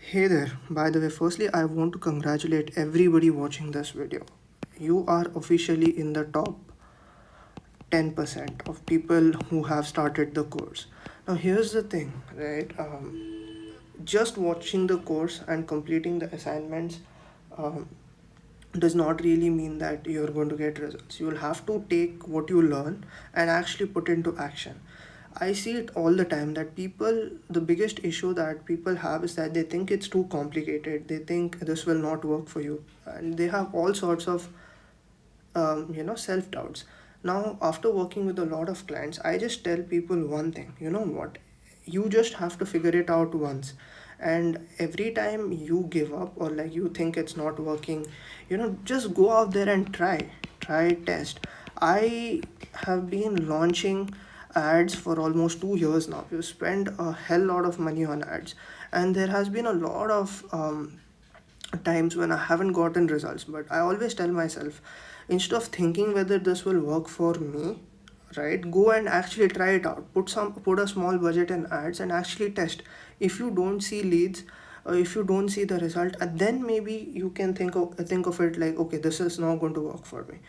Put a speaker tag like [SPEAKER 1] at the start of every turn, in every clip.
[SPEAKER 1] Hey there, by the way, firstly, I want to congratulate everybody watching this video. You are officially in the top 10% of people who have started the course. Now, here's the thing, right? Just watching the course and completing the assignments um, does not really mean that you're going to get results. You'll have to take what you learn and actually put into action. I see it all the time that the biggest issue that people have is that they think it's too complicated. They think this will not work for you. And they have all sorts of self doubts. Now, after working with a lot of clients, I just tell people one thing, you know what, you just have to figure it out once. And every time you give up or like you think it's not working, just go out there and try, test. I have been launching ads for almost 2 years now. You spend a hell lot of money on ads, and there has been a lot of times when I haven't gotten results. But I always tell myself, instead of thinking whether this will work for me, right, go and actually try it out. Put a small budget in ads and actually test. If you don't see leads, or if you don't see the result, and then maybe you can think of it like, okay, this is not going to work for me.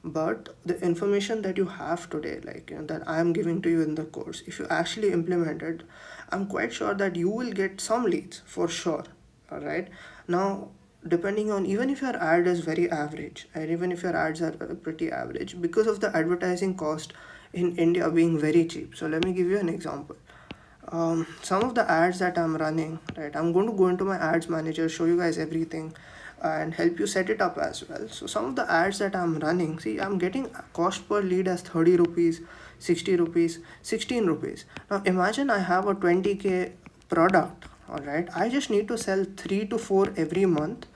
[SPEAKER 1] But the information that you have today, like that I am giving to you in the course, if you actually implement it, I'm quite sure that you will get some leads for sure. All right. Now, depending on, even if your ad is very average, and even if your ads are pretty average, because of the advertising cost in India being very cheap. So let me give you an example. Some of the ads that I'm running, right, I'm going to go into my ads manager, show you guys everything, and help you set it up as well. So some of the ads that I'm running, see, I'm getting cost per lead as 30 rupees, 60 rupees, 16 rupees. Now imagine I have a 20k product. All right, I just need to sell 3 to 4 every month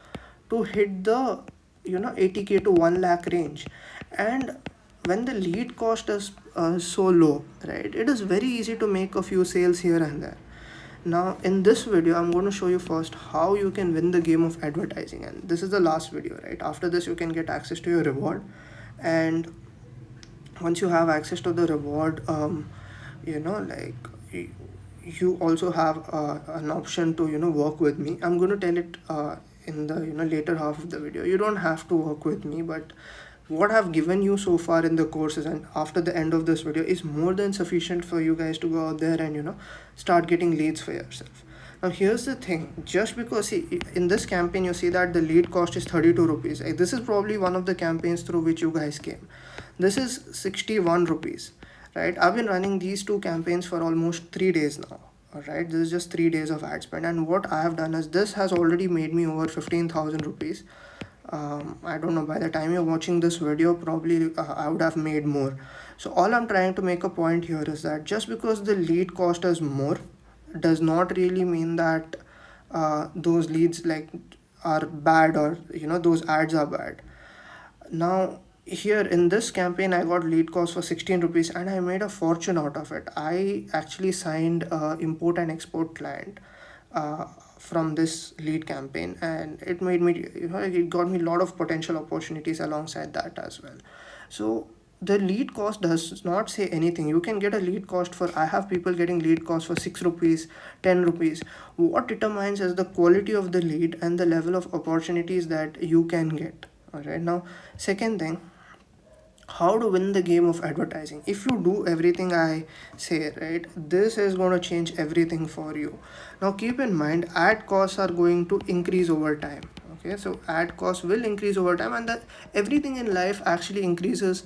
[SPEAKER 1] to hit the 80k to 1 lakh range. And when the lead cost is so low, right, it is very easy to make a few sales here and there. Now in this video, I'm going to show you first how you can win the game of advertising, and this is the last video. Right, after this you can get access to your reward. And once you have access to the reward, like you also have an option to work with me. I'm going to tell it in the later half of the video. You don't have to work with me, but what I've given you so far in the courses and after the end of this video is more than sufficient for you guys to go out there and start getting leads for yourself. Now here's the thing, just because, see, in this campaign you see that the lead cost is 32 rupees. This is probably one of the campaigns through which you guys came. This is 61 rupees. Right, I've been running these two campaigns for almost 3 days now. All right, this is just 3 days of ad spend, and what I have done is this has already made me over 15,000 rupees. I don't know, by the time you're watching this video, probably I would have made more. So all I'm trying to make a point here is that just because the lead cost is more does not really mean that those leads like are bad, or those ads are bad. Now here in this campaign I got lead cost for 16 rupees and I made a fortune out of it. I actually signed a import and export client uh, from this lead campaign, and it made me, it got me a lot of potential opportunities alongside that as well. So the lead cost does not say anything. You can get a lead cost for, I have people getting lead cost for 6 rupees, 10 rupees. What determines is the quality of the lead and the level of opportunities that you can get. All right, now second thing, how to win the game of advertising. If you do everything I say, right, this is going to change everything for you. Now keep in mind, ad costs are going to increase over time. Okay, so ad costs will increase over time, and that everything in life actually increases,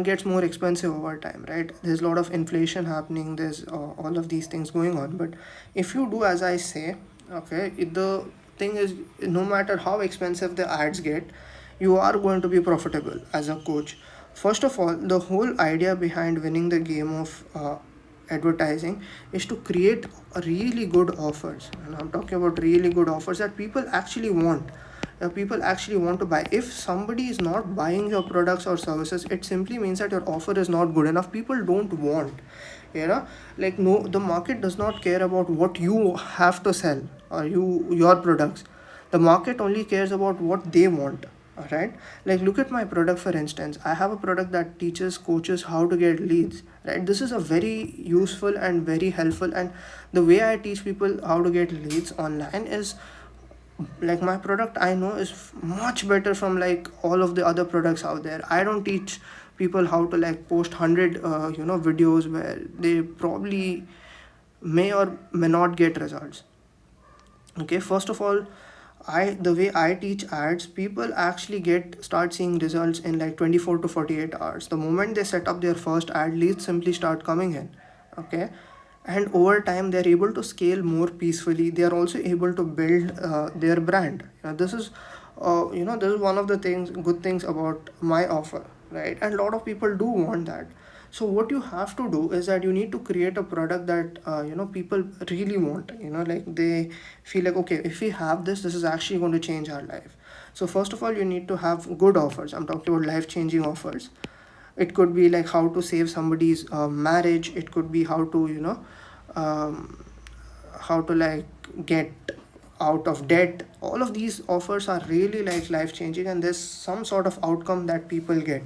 [SPEAKER 1] gets more expensive over time, right? There's a lot of inflation happening, there's all of these things going on. But if you do as I say, okay, the thing is, no matter how expensive the ads get, you are going to be profitable as a coach. First of all, the whole idea behind winning the game of advertising is to create really good offers. And I'm talking about really good offers that people actually want. People actually want to buy. If somebody is not buying your products or services, it simply means that your offer is not good enough. People don't want, like, no, the market does not care about what you have to sell or your products. The market only cares about what they want. All right, like look at my product. For instance, I have a product that teaches coaches how to get leads, right? This is a very useful and very helpful, and the way I teach people how to get leads online is like my product I know is much better from like all of the other products out there. I don't teach people how to like post 100 videos where they probably may or may not get results. Okay, first of all, the way I teach ads, people actually get start seeing results in like 24 to 48 hours. The moment they set up their first ad, leads simply start coming in. Okay, and over time they're able to scale more peacefully. They are also able to build their brand. This is one of the things, good things about my offer, right? And a lot of people do want that. So what you have to do is that you need to create a product that people really want. Like they feel like, okay, if we have this, this is actually going to change our life. So first of all, you need to have good offers. I'm talking about life changing offers. It could be like how to save somebody's marriage. It could be how to um, how to like get out of debt. All of these offers are really like life changing, and there's some sort of outcome that people get,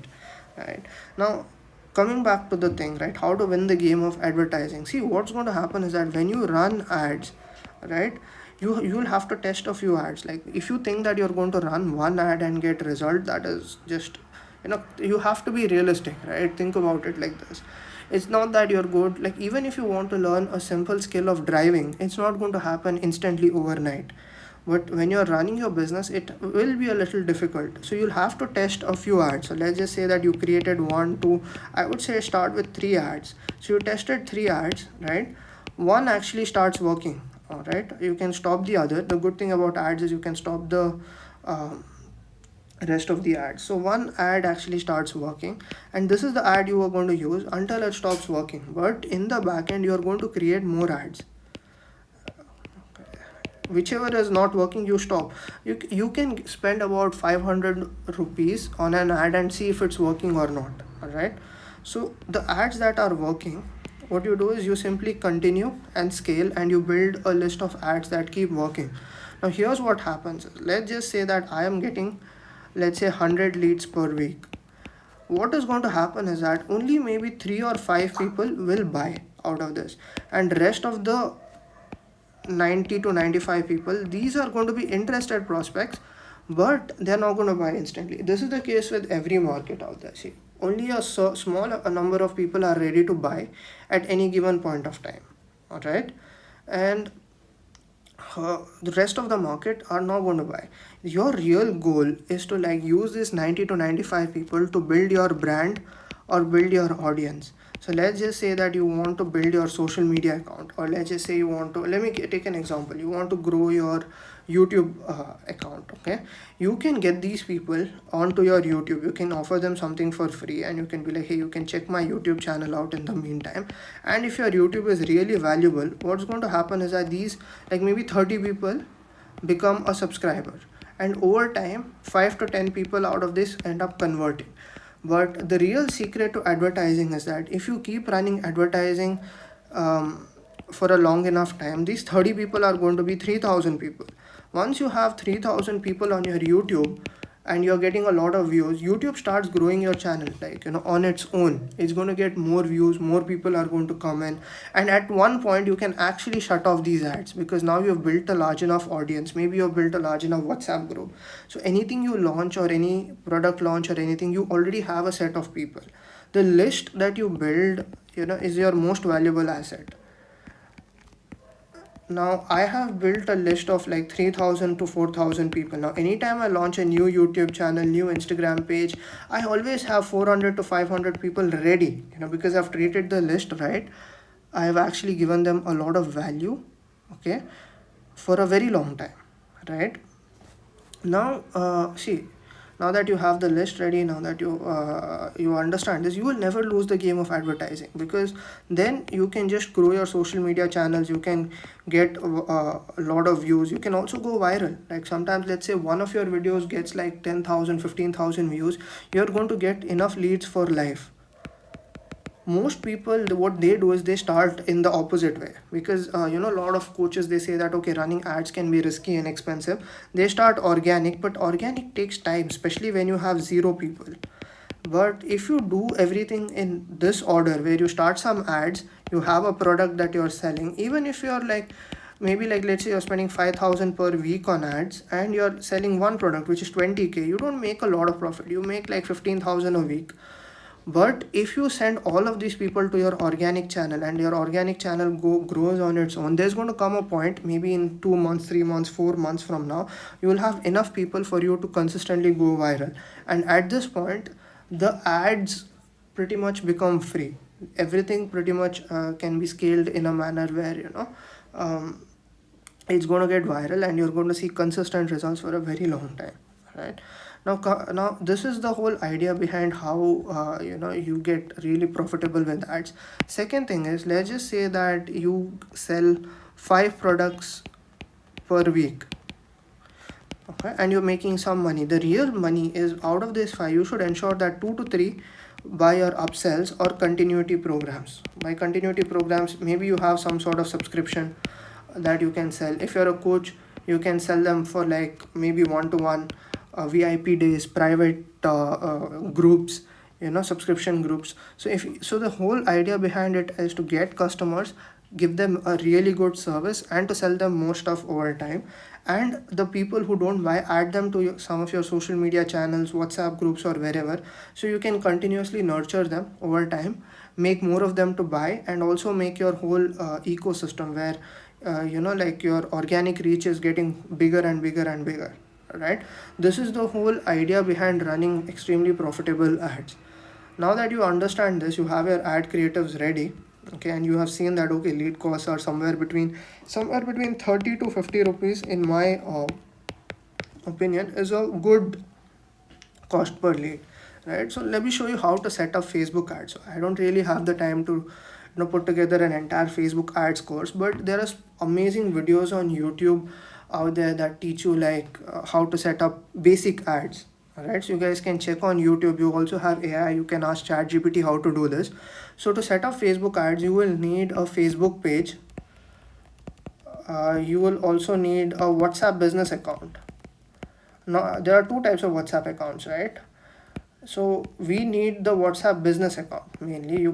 [SPEAKER 1] right? Now, coming back to the thing, right, how to win the game of advertising. See, what's going to happen is that when you run ads, right, you'll have to test a few ads. Like if you think that you're going to run one ad and get result, that is just, you have to be realistic, right? Think about it like this. It's not that you're good. Like even if you want to learn a simple skill of driving, it's not going to happen instantly overnight. But when you're running your business, it will be a little difficult. So you'll have to test a few ads. So let's just say that you created one, two, I would say start with three ads. So you tested three ads, right? One actually starts working. All right, you can stop the other. The good thing about ads is you can stop the um, rest of the ads. So one ad actually starts working, and this is the ad you are going to use until it stops working. But in the back end, you are going to create more ads. Whichever is not working, you stop. You can spend about 500 rupees on an ad and see if it's working or not. All right, so the ads that are working, what you do is you simply continue and scale, and you build a list of ads that keep working. Now here's what happens. Let's just say that I am getting, let's say, 100 leads per week. What is going to happen is that only maybe 3 or 5 people will buy out of this, and rest of the 90 to 95 people, these are going to be interested prospects, but they're not going to buy instantly. This is the case with every market out there. See, only small a number of people are ready to buy at any given point of time. All right, and the rest of the market are not going to buy. Your real goal is to like use this 90 to 95 people to build your brand or build your audience. So let's just say that you want to build your social media account, or let's just say you want to, let me take an example. You want to grow your YouTube account. Okay, you can get these people onto your YouTube. You can offer them something for free, and you can be like, hey, you can check my YouTube channel out in the meantime. And if your YouTube is really valuable, what's going to happen is that these, like maybe 30 people become a subscriber, and over time 5 to 10 people out of this end up converting. But the real secret to advertising is that if you keep running advertising for a long enough time, these 30 people are going to be 3,000 people. Once you have 3,000 people on your YouTube and you're getting a lot of views, YouTube starts growing your channel, like, on its own. It's going to get more views, more people are going to come in, and at one point you can actually shut off these ads, because now you've built a large enough audience. Maybe you've built a large enough WhatsApp group. So anything you launch, or any product launch or anything, you already have a set of people. The list that you build, is your most valuable asset. Now I have built a list of like 3,000 to 4,000 people. Now anytime I launch a new YouTube channel, new Instagram page, I always have 400 to 500 people ready, because I've treated the list right. I have actually given them a lot of value, okay, for a very long time, right? Now see, now that you have the list ready, now that you understand this, you will never lose the game of advertising, because then you can just grow your social media channels. You can get a lot of views. You can also go viral. Like sometimes, let's say one of your videos gets like 10,000, 15,000 views, you're going to get enough leads for life. Most people, what they do is they start in the opposite way, because a lot of coaches, they say that okay, running ads can be risky and expensive. They start organic, but organic takes time, especially when you have zero people. But if you do everything in this order, where you start some ads, you have a product that you're selling, even if you're like, maybe like, let's say you're spending 5,000 per week on ads and you're selling one product which is 20K, you don't make a lot of profit, you make like 15,000 a week. But if you send all of these people to your organic channel, and your organic channel grows on its own, there's going to come a point, maybe in 2 months, 3 months, 4 months from now, you will have enough people for you to consistently go viral. And at this point, the ads pretty much become free. Everything pretty much can be scaled in a manner where, um, it's going to get viral and you're going to see consistent results for a very long time, right? Now this is the whole idea behind how you get really profitable with ads. Second thing is, let's just say that you sell 5 products per week, okay, and you're making some money. The real money is, out of this 5, you should ensure that 2 to 3 by your upsells or continuity programs. By continuity programs, maybe you have some sort of subscription that you can sell. If you're a coach, you can sell them for like maybe one-to-one, VIP days, private groups, subscription groups. So the whole idea behind it is to get customers, give them a really good service, and to sell them more stuff over time. And the people who don't buy, add them to some of your social media channels, WhatsApp groups, or wherever, so you can continuously nurture them over time, make more of them to buy, and also make your whole ecosystem where like your organic reach is getting bigger and bigger and bigger, right? This is the whole idea behind running extremely profitable ads. Now that you understand this, you have your ad creatives ready, okay, and you have seen that okay, lead costs are somewhere between 30 to 50 rupees, in my opinion, is a good cost per lead, right? So let me show you how to set up Facebook ads. So I don't really have the time to put together an entire Facebook ads course, but there are amazing videos on YouTube out there that teach you like how to set up basic ads. All right, so you guys can check on YouTube. You also have AI, you can ask ChatGPT how to do this. So to set up Facebook ads, you will need a Facebook page. You will also need a WhatsApp business account. Now there are two types of WhatsApp accounts, right? So we need the WhatsApp business account mainly,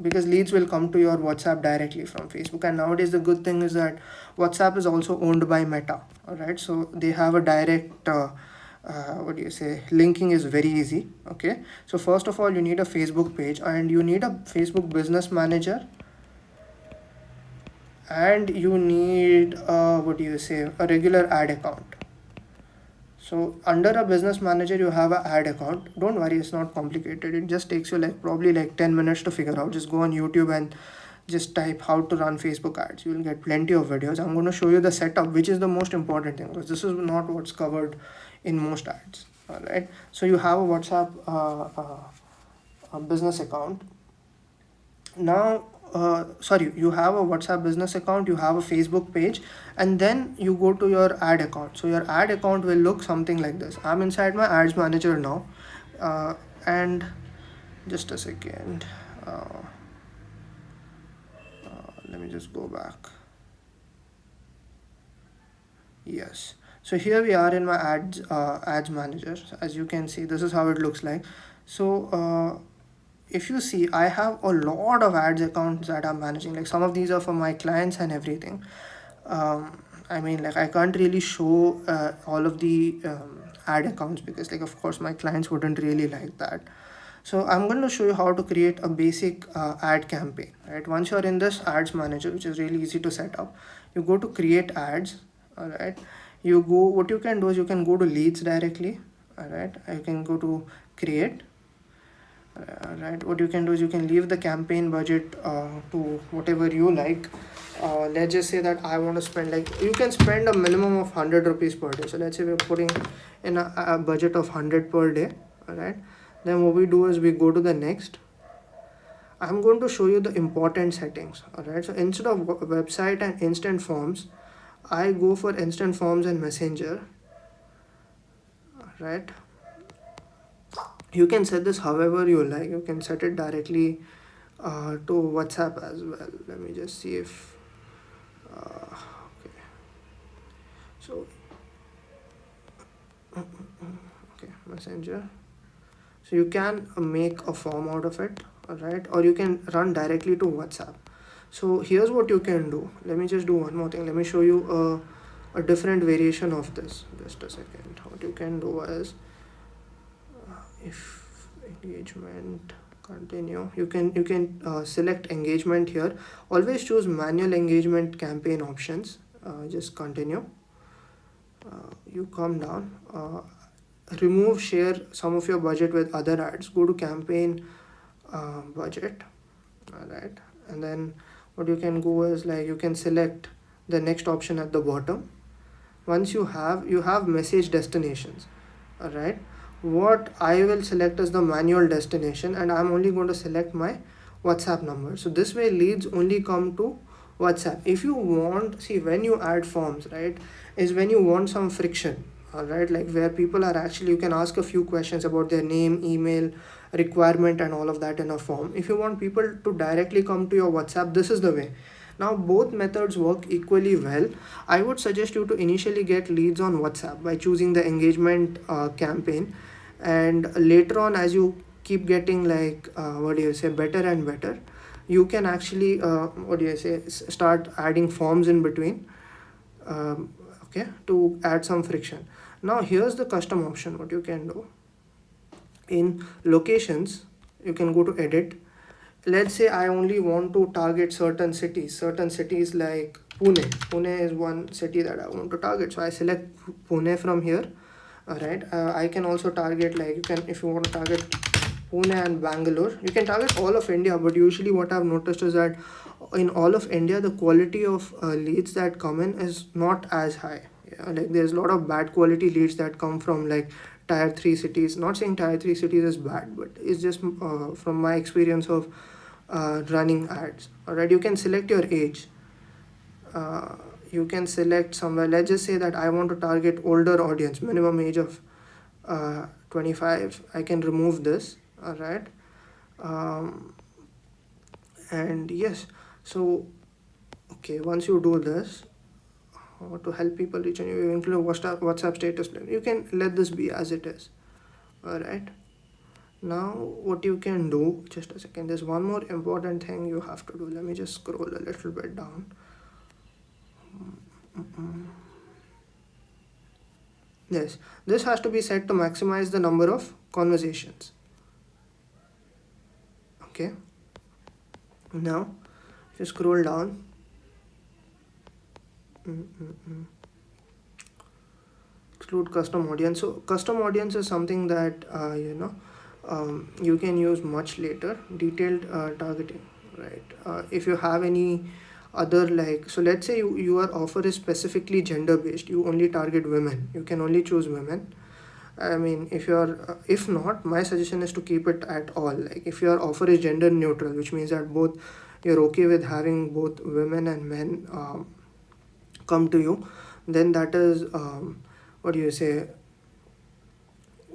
[SPEAKER 1] because leads will come to your WhatsApp directly from Facebook. And nowadays the good thing is that WhatsApp is also owned by Meta. All right, so they have a direct linking is very easy. Okay, so first of all, you need a Facebook page, and you need a Facebook business manager, and you need a regular ad account. So under a business manager, you have an ad account. Don't worry, it's not complicated. It just takes you probably 10 minutes to figure out. Just go on YouTube and just type how to run Facebook ads. You will get plenty of videos. I'm going to show you the setup, which is the most important thing, because this is not what's covered in most ads. All right. So you have a WhatsApp a business account. Now, you have a WhatsApp business account, you have a Facebook page, and then you go to your ad account. So your ad account will look something like this. I'm inside my ads manager now, and just a second. Let me just go back. Yes. So here we are in my ads manager. As you can see, this is how it looks like. So if you see, I have a lot of ads accounts that I'm managing. Like some of these are for my clients and everything. I can't really show all of the ad accounts, because of course my clients wouldn't really like that. So I'm going to show you how to create a basic ad campaign, right? Once you're in this ads manager, which is really easy to set up, you go to create ads. All right, what you can do is you can go to leads directly. All right, you can go to create. Right, what you can do is you can leave the campaign budget to whatever you like. Let's just say that I want to spend, you can spend a minimum of 100 rupees per day. So let's say we're putting in a budget of 100 per day. All right, then what we do is we go to the next. I'm going to show you the important settings. All right, so instead of website and instant forms, I go for instant forms and messenger. All right, you can set this however you like. You can set it directly to WhatsApp as well. Let me just see if okay. So okay, Messenger. So you can make a form out of it, all right, or you can run directly to WhatsApp. So here's what you can do. Let me just do one more thing. Let me show you a different variation of this. Just a second. What you can do is, if engagement continue, you can select engagement here. Always choose manual engagement campaign options. Just continue. You come down. Remove share some of your budget with other ads. Go to campaign budget, all right, and then what you can go is like you can select the next option at the bottom. Once you have message destinations, all right. What I will select is the manual destination, and I'm only going to select my WhatsApp number. So this way leads only come to WhatsApp. If you want, see, when you add forms, right, is when you want some friction, all right, like where people are actually, you can ask a few questions about their name, email, requirement, and all of that in a form. If you want people to directly come to your WhatsApp, this is the way. Now both methods work equally well. I would suggest you to initially get leads on WhatsApp by choosing the engagement campaign, and later on, as you keep getting like what do you say, better and better, you can actually what do you say, start adding forms in between, um, okay, to add some friction. Now here's the custom option. What you can do in locations, you can go to edit. Let's say I only want to target certain cities like Pune is one city that I want to target, so I select Pune from here. All right, I can also target, like, you can, if you want to target Pune and Bangalore, you can target all of India. But usually what I've noticed is that in all of India, the quality of leads that come in is not as high. Yeah, like there's a lot of bad quality leads that come from like tier 3 cities. Not saying tier 3 cities is bad, but it's just from my experience of running ads. All right, you can select your age. uh, you can select somewhere, let's just say that I want to target older audience, minimum age of 25. I can remove this, all right. um, and yes, so okay, once you do this, to help people reach you, you include WhatsApp status plan. You can let this be as it is, all right. Now what you can do, just a second, there's one more important thing you have to do. Let me just scroll a little bit down. Yes, this has to be set to maximize the number of conversations. Okay, now if you scroll down, exclude custom audience. So custom audience is something that you can use much later. Detailed targeting, right? If you have any other, like, so let's say your offer is specifically gender based, you only target women, you can only choose women. I mean, if not, my suggestion is to keep it at all. Like, if your offer is gender neutral, which means that both, you're okay with having both women and men come to you, then that is what do you say,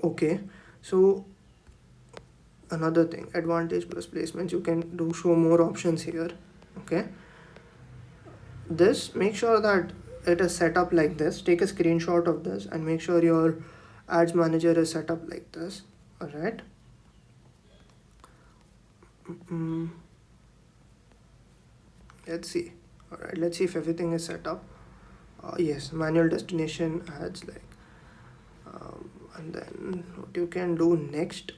[SPEAKER 1] okay. So another thing, advantage plus placements, you can do show more options here, okay. This, make sure that it is set up like this. Take a screenshot of this and make sure your ads manager is set up like this, all right. Let's see. All right, let's see if everything is set up. Yes, manual destination ads, like, and then what you can do next,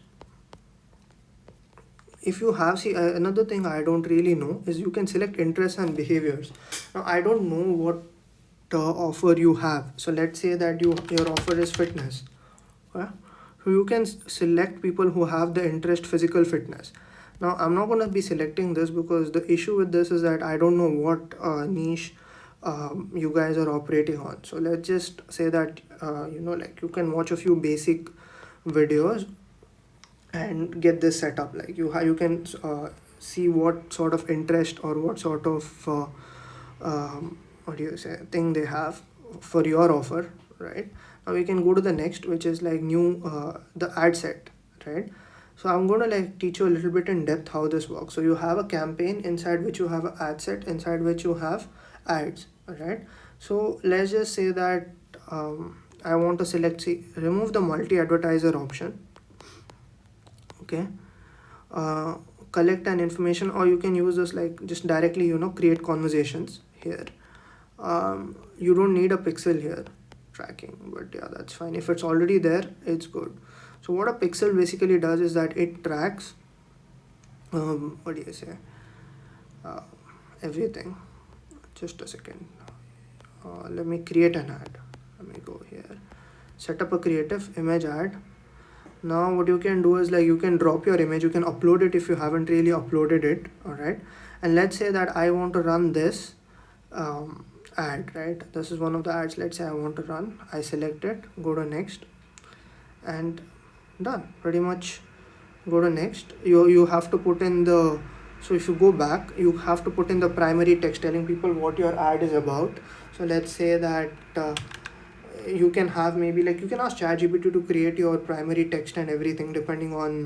[SPEAKER 1] if you have, see, another thing I don't really know is you can select interests and behaviors. Now I don't know what offer you have. So let's say that your offer is fitness, okay? So you can select people who have the interest physical fitness. Now I'm not going to be selecting this because the issue with this is that I don't know what niche you guys are operating on. So let's just say that like, you can watch a few basic videos and get this set up. Like, you can see what sort of interest or what sort of what do you say, thing they have for your offer, right? Now we can go to the next, which is like new, the ad set, right? So I'm going to like teach you a little bit in depth how this works. So you have a campaign inside which you have an ad set, inside which you have ads. All right. So let's just say that I want to select, see, remove the multi-advertiser option. Okay. uh, Collect an information, or you can use this like just directly, create conversations here. You don't need a pixel here tracking, but yeah, that's fine. If it's already there, it's good. So what a pixel basically does is that it tracks what do you say, uh, everything. Just a second. Let me create an ad. Let me go here, set up a creative image ad. Now what you can do is like you can drop your image, you can upload it if you haven't really uploaded it. All right. And let's say that I want to run this ad, right? This is one of the ads. Let's say I want to run. I select it, go to next, and done. Pretty much go to next. You have to put in the, so if you go back, you have to put in the primary text telling people what your ad is about. So let's say that you can have, maybe like you can ask ChatGPT to create your primary text and everything depending on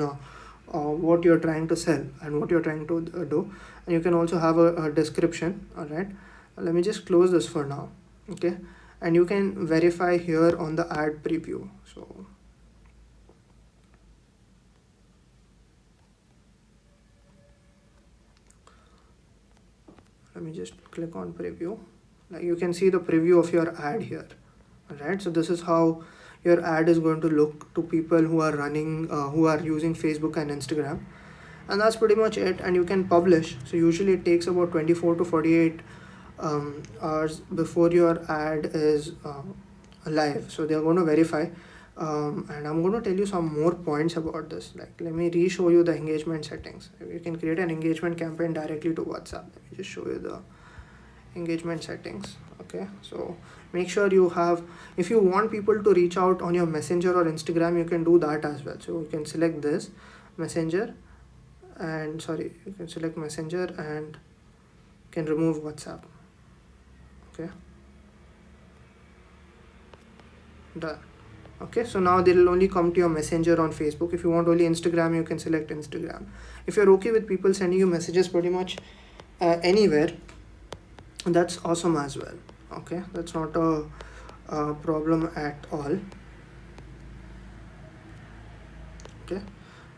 [SPEAKER 1] what you're trying to sell and what you're trying to do. And you can also have a description. All right. Let me just close this for now. Okay. And you can verify here on the ad preview. So let me just click on preview. Like you can see the preview of your ad here. All right. So this is how your ad is going to look to people who are running, who are using Facebook and Instagram. And that's pretty much it. And you can publish. So usually it takes about 24 to 48 hours before your ad is live. So they're going to verify. And I'm going to tell you some more points about this. Like, let me re-show you the engagement settings. You can create an engagement campaign directly to WhatsApp. Let me just show you the engagement settings. Okay, so make sure you have, if you want people to reach out on your Messenger or Instagram, you can do that as well. So you can select this Messenger, and sorry, you can select Messenger and can remove WhatsApp. Okay, done. Okay, so now they will only come to your Messenger on Facebook. If you want only Instagram, you can select Instagram. If you're okay with people sending you messages pretty much anywhere, that's awesome as well. Okay, that's not a problem at all. Okay,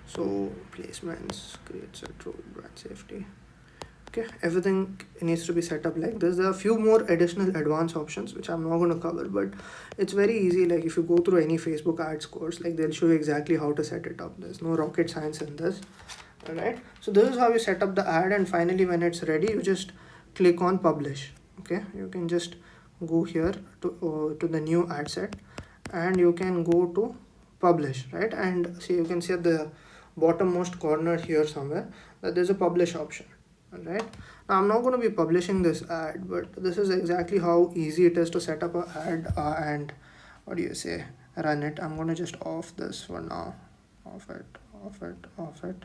[SPEAKER 1] so placements, creates a true brand safety. Okay, everything needs to be set up like this. There are a few more additional advanced options which I'm not going to cover, but it's very easy. Like if you go through any Facebook ads course, like they'll show you exactly how to set it up. There's no rocket science in this. All right, so this is how you set up the ad, and finally when it's ready, you just click on publish. Okay, you can just go here to the new ad set, and you can go to publish, right? And see, you can see at the bottommost corner here somewhere that there's a publish option. All right, now I'm not going to be publishing this ad, but this is exactly how easy it is to set up an ad and what do you say, run it. I'm going to just off this for now. Off it, off it, off it.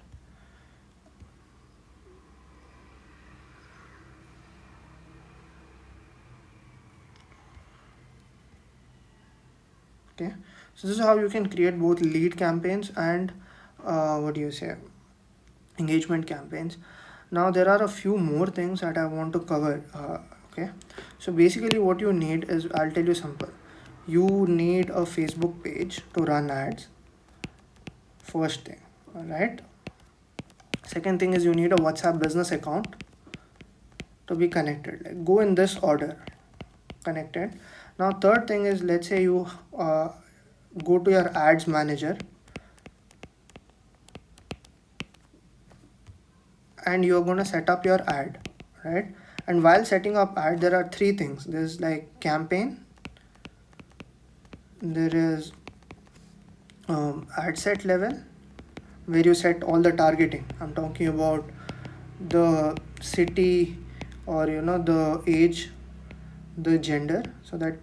[SPEAKER 1] Okay, so this is how you can create both lead campaigns and what do you say, engagement campaigns. Now there are a few more things that I want to cover. Okay, so basically what you need is, I'll tell you simple. You need a Facebook page to run ads. First thing. All right, second thing is you need a WhatsApp business account to be connected. Like go in this order, connected. Now third thing is, let's say you go to your ads manager and you're going to set up your ad, right? And while setting up ad, there are three things. There's like campaign, there is ad set level where you set all the targeting. I'm talking about the city, or the age, the gender, so that,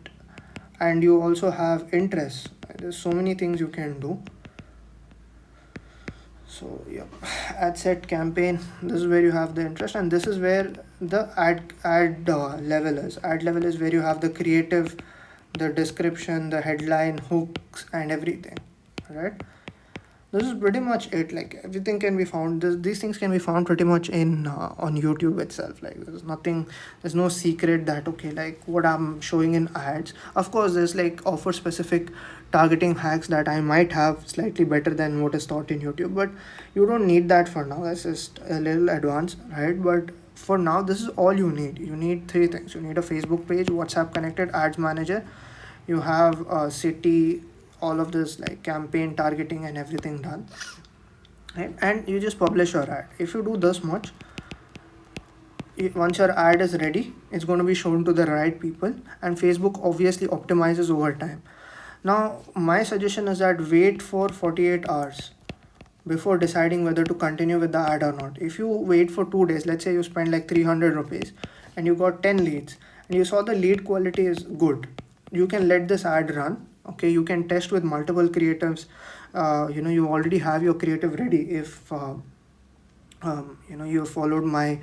[SPEAKER 1] and you also have interests. There's so many things you can do. So yep, ad set, campaign, this is where you have the interest, and this is where the ad level is. Ad level is where you have the creative, the description, the headline, hooks, and everything. All right, This is pretty much it. Like everything can be found. These things can be found pretty much in on YouTube itself. Like there's nothing, there's no secret that okay, like what I'm showing in ads. Of course, there's like offer specific targeting hacks that I might have slightly better than what is taught in YouTube, but you don't need that for now. That's just a little advanced, right? But for now, this is all you need. You need three things. You need a Facebook page, WhatsApp connected, ads manager. You have a city, all of this like campaign targeting and everything done, right? And you just publish your ad. If you do this much, once your ad is ready, it's going to be shown to the right people, and Facebook obviously optimizes over time. Now my suggestion is that wait for 48 hours before deciding whether to continue with the ad or not. If you wait for 2 days, let's say you spend like 300 rupees and you got 10 leads and you saw the lead quality is good, you can let this ad run. Okay, you can test with multiple creatives. You already have your creative ready if you followed my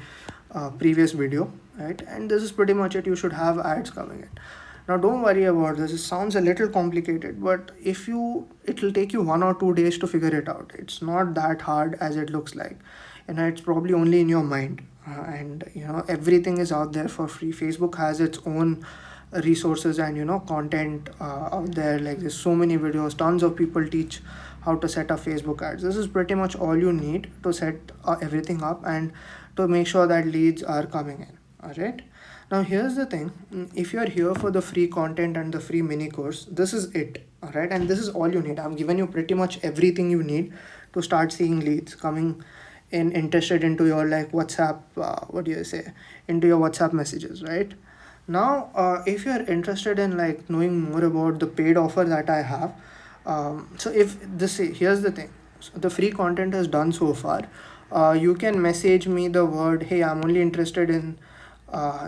[SPEAKER 1] previous video, right? And this is pretty much it. You should have ads coming in. Now don't worry about this. It sounds a little complicated, but it'll take you 1 or 2 days to figure it out. It's not that hard as it looks like. It's probably only in your mind. And everything is out there for free. Facebook has its own resources and content out there. Like there's so many videos, tons of people teach how to set up Facebook ads. This is pretty much all you need to set everything up and to make sure that leads are coming in. All right. Now here's the thing, if you're here for the free content and the free mini course, this is it. All right, and this is all you need. I've given you pretty much everything you need to start seeing leads coming in, interested into your like WhatsApp, into your WhatsApp messages, right? Now if you're interested in like knowing more about the paid offer that I have, so if this here's the thing, so the free content is done so far. You can message me the word, hey, I'm only interested in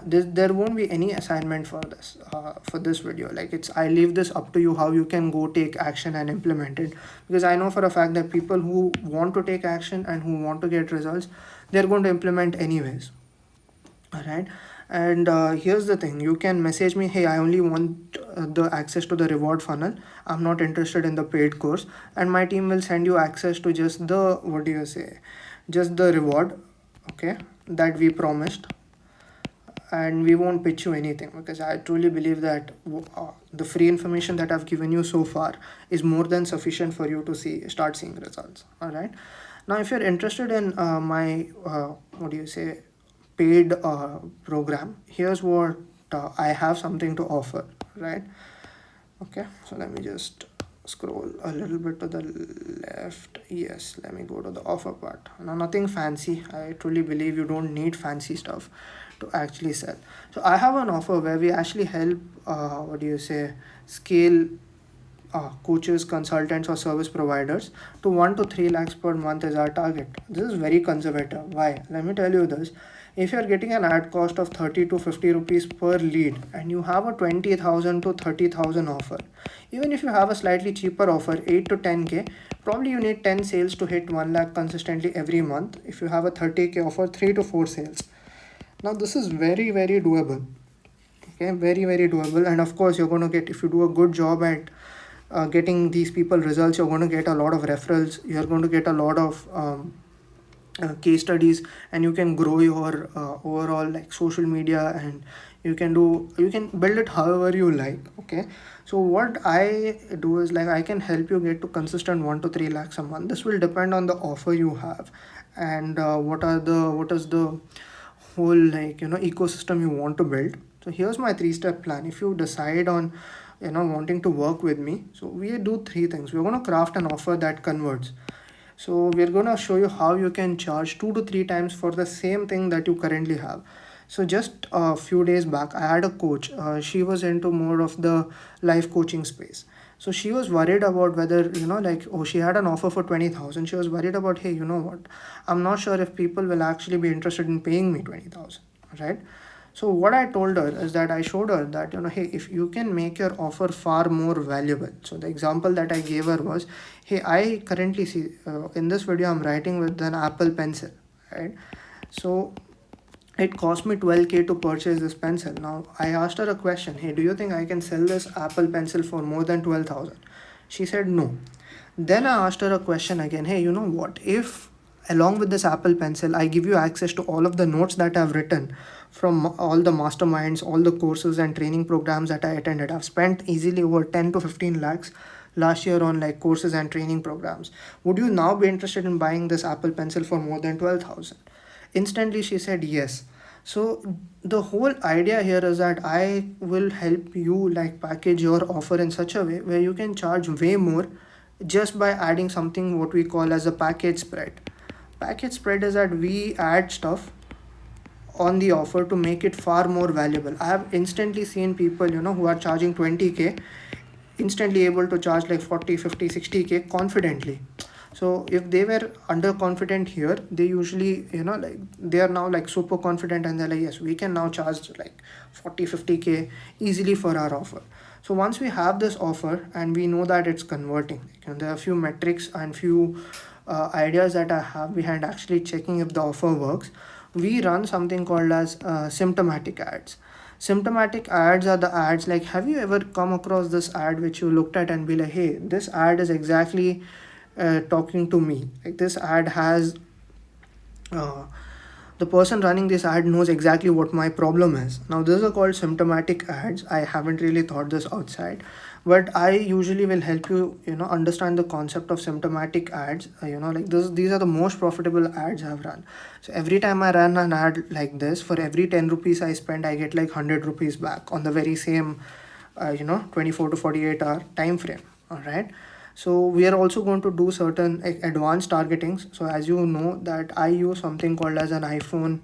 [SPEAKER 1] there won't be any assignment for this video. Like I leave this up to you how you can go take action and implement it, because I know for a fact that people who want to take action and who want to get results, they're going to implement anyways. All right. And here's the thing, you can message me, hey, I only want the access to the reward funnel, I'm not interested in the paid course, and my team will send you access to just the just the reward, okay, that we promised. And we won't pitch you anything, because I truly believe that the free information that I've given you so far is more than sufficient for you to start seeing results. All right. Now if you're interested in my paid program, here's what I have something to offer, right? Okay, so let me just scroll a little bit to the left. Yes, let me go to the offer part. Now nothing fancy. I truly believe you don't need fancy stuff to actually sell. So I have an offer where we actually help scale coaches, consultants or service providers to 1 to 3 lakhs per month is our target. This is very conservative. Why? Let me tell you this. If you're getting an ad cost of 30 to 50 rupees per lead and you have a 20,000 to 30,000 offer, even if you have a slightly cheaper offer, 8 to 10k, probably you need 10 sales to hit 1 lakh consistently every month. If you have a 30k offer, 3 to 4 sales. Now this is very, very doable. Okay, very, very doable. And of course, you're going to get, if you do a good job at getting these people results, you're going to get a lot of referrals, you're going to get a lot of case studies, and you can grow your overall like social media, and you can build it however you like. Okay, so what I do is like I can help you get to consistent 1 to 3 lakhs a month. This will depend on the offer you have and what is the whole ecosystem you want to build. So here's my 3-step plan. If you decide on wanting to work with me, so we do 3 things. We're going to craft an offer that converts. So we're going to show you how you can charge 2 to 3 times for the same thing that you currently have. So just a few days back, I had a coach. She was into more of the life coaching space. So she was worried about whether, she had an offer for 20,000. She was worried about, hey, you know what? I'm not sure if people will actually be interested in paying me 20,000, right? So what I told her is that I showed her that, hey, if you can make your offer far more valuable. So the example that I gave her was, hey, I currently see in this video, I'm writing with an Apple pencil, right? So it cost me 12k to purchase this pencil. Now I asked her a question. Hey, do you think I can sell this Apple pencil for more than 12,000? She said no. Then I asked her a question again. Hey, you know what? If along with this Apple Pencil, I give you access to all of the notes that I've written from all the masterminds, all the courses and training programs that I attended. I've spent easily over 10 to 15 lakhs last year on like courses and training programs. Would you now be interested in buying this Apple Pencil for more than 12,000? Instantly she said yes. So the whole idea here is that I will help you like package your offer in such a way where you can charge way more just by adding something what we call as a package spread. Package spread is that we add stuff on the offer to make it far more valuable. I have instantly seen people, who are charging 20k instantly able to charge like 40, 50, 60k confidently. So if they were underconfident here, they usually, like they are now like super confident and they're like, yes, we can now charge like 40, 50k easily for our offer. So once we have this offer and we know that it's converting, there are a few metrics and few ideas that I have behind actually checking if the offer works. We run something called as symptomatic ads. Symptomatic ads are the ads like, have you ever come across this ad which you looked at and be like, hey, this ad is exactly talking to me. Like this ad has uh, the person running this ad knows exactly what my problem is. Now these are called symptomatic ads. I haven't really thought this outside, but I usually will help you, understand the concept of symptomatic ads. Like this, these are the most profitable ads I've run. So every time I run an ad like this, for every 10 rupees I spend, I get like 100 rupees back on the very same 24 to 48 hour time frame. All right. So we are also going to do certain advanced targetings. So as you know that I use something called as an iPhone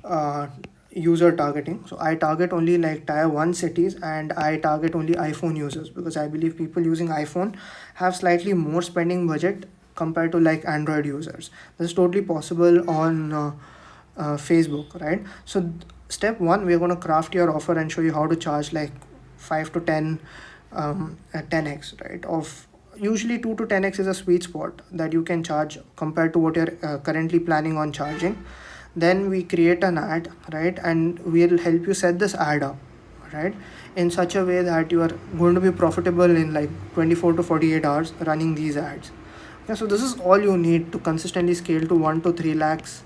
[SPEAKER 1] uh, user targeting. So I target only like tier 1 cities and I target only iPhone users because I believe people using iPhone have slightly more spending budget compared to like Android users. This is totally possible on Facebook, right? So step one, we're going to craft your offer and show you how to charge like 5 to 10 at 10x, right? Of usually 2 to 10x is a sweet spot that you can charge compared to what you're currently planning on charging. Then we create an ad, right? And we'll help you set this ad up, right, in such a way that you are going to be profitable in like 24 to 48 hours running these ads. Yeah, so this is all you need to consistently scale to 1 to 3 lakhs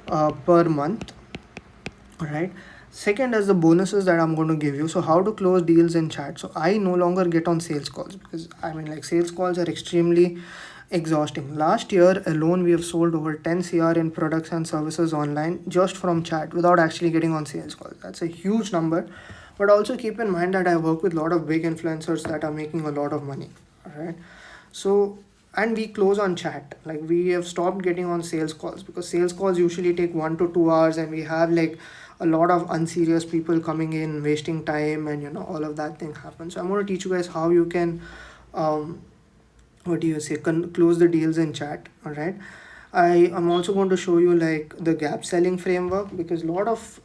[SPEAKER 1] per month. All right. Second is the bonuses that I'm going to give you. So how to close deals in chat. So I no longer get on sales calls because I mean like sales calls are extremely exhausting. Last year alone we have sold over 10 CR in products and services online just from chat without actually getting on sales calls. That's a huge number. But also keep in mind that I work with a lot of big influencers that are making a lot of money. All right. So and we close on chat. Like we have stopped getting on sales calls because sales calls usually take 1 to 2 hours and we have like a lot of unserious people coming in wasting time and all of that thing happens. So I'm going to teach you guys how you can um what do you say close the deals in chat. All right. I am also going to show you like the gap selling framework because a lot of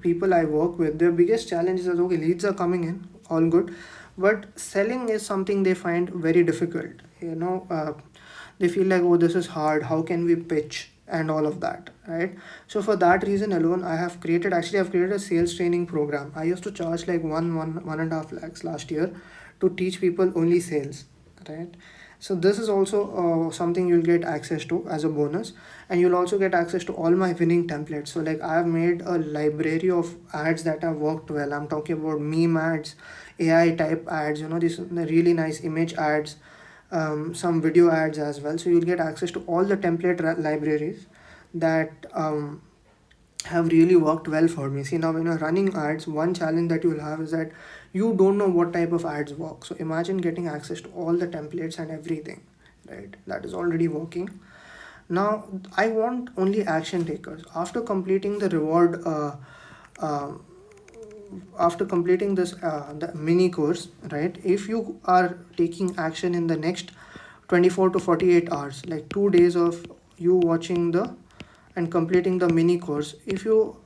[SPEAKER 1] people I work with, their biggest challenge is okay, leads are coming in, all good, but selling is something they find very difficult. They feel like, oh, this is hard. How can we pitch and all of that, right? So for that reason alone, I've created a sales training program. I used to charge like 1.5 lakhs last year to teach people only sales, right? So this is also something you'll get access to as a bonus, and you'll also get access to all my winning templates. So like I've made a library of ads that have worked well. I'm talking about meme ads, AI type ads, these really nice image ads, some video ads as well. So you'll get access to all the template libraries that have really worked well for me. See, now when you're running ads, one challenge that you'll have is that you don't know what type of ads work. So imagine getting access to all the templates and everything, right? That is already working. Now I want only action takers. Uh, after completing this the mini course, right? If you are taking action in the next 24 to 48 hours, like 2 days of you watching the and completing the mini course, if you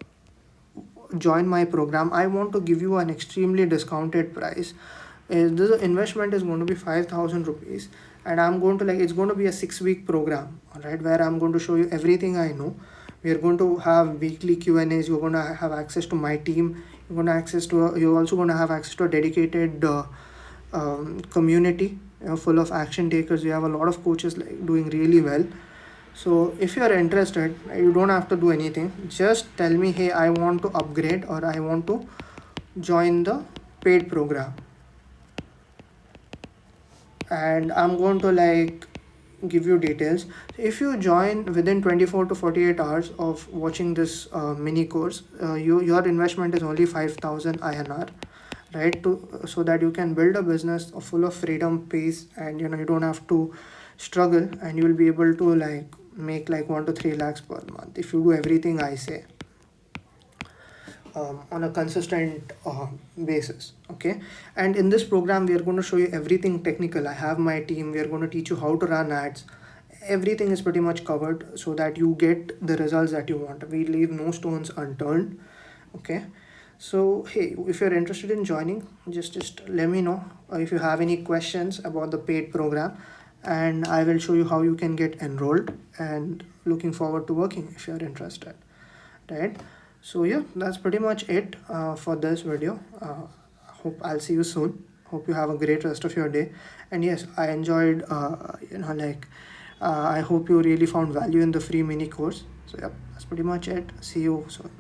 [SPEAKER 1] join my program, I want to give you an extremely discounted price. This investment is going to be 5,000 rupees, and I'm going to like it's going to be a 6 week program, all right, where I'm going to show you everything I know. We are going to have weekly Q&As. You're going to have access to my team. You're also going to have access to a dedicated community, full of action takers. We have a lot of coaches like doing really well. So if you are interested, you don't have to do anything. Just tell me, hey, I want to upgrade or I want to join the paid program, and I'm going to like give you details. If you join within 24 to 48 hours of watching this mini course, your investment is only 5000 INR, right? To so that you can build a business full of freedom, peace, and you don't have to struggle, and you will be able to like make like 1 to 3 lakhs per month if you do everything I say on a consistent basis. Okay, and in this program we are going to show you everything technical. I have my team. We are going to teach you how to run ads. Everything is pretty much covered so that you get the results that you want. We leave no stones unturned. Okay, so hey, if you're interested in joining, just let me know if you have any questions about the paid program, and I will show you how you can get enrolled, and looking forward to working if you're interested, right? So yeah, that's pretty much it for this video. Hope I'll see you soon. Hope you have a great rest of your day. And yes, I enjoyed I hope you really found value in the free mini course. So yeah, that's pretty much it. See you soon.